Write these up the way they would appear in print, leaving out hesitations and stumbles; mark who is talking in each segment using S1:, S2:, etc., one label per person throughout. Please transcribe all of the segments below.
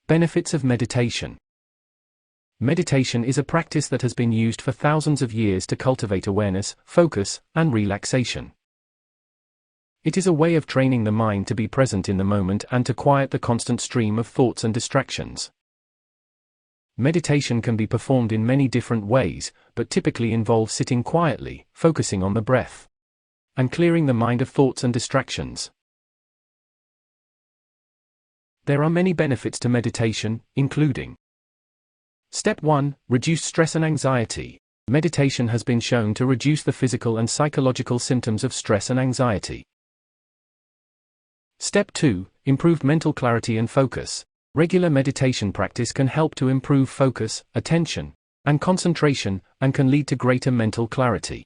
S1: Benefits of meditation. Meditation is a practice that has been used for thousands of years to cultivate awareness, focus, and relaxation. It is a way of training the mind to be present in the moment and to quiet the constant stream of thoughts and distractions. Meditation can be performed in many different ways, but typically involves sitting quietly, focusing on the breath, and clearing the mind of thoughts and distractions. There are many benefits to meditation, including: Step 1. Reduce stress and anxiety. Meditation has been shown to reduce the physical and psychological symptoms of stress and anxiety. Step 2. Improved mental clarity and focus. Regular meditation practice can help to improve focus, attention, and concentration, and can lead to greater mental clarity.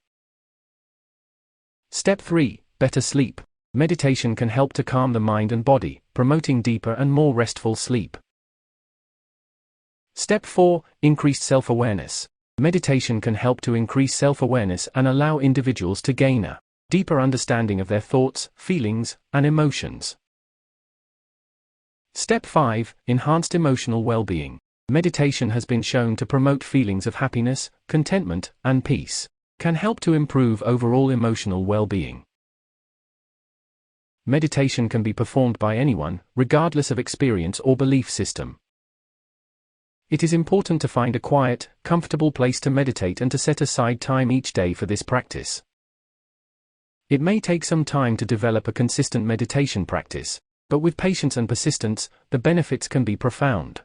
S1: Step 3. Better sleep. Meditation can help to calm the mind and body, promoting deeper and more restful sleep. Step 4. Increased self-awareness. Meditation can help to increase self-awareness and allow individuals to gain a deeper understanding of their thoughts, feelings, and emotions. Step 5. Enhanced emotional well-being. Meditation has been shown to promote feelings of happiness, contentment, and peace. Can help to improve overall emotional well-being. Meditation can be performed by anyone, regardless of experience or belief system. It is important to find a quiet, comfortable place to meditate and to set aside time each day for this practice. It may take some time to develop a consistent meditation practice, but with patience and persistence, the benefits can be profound.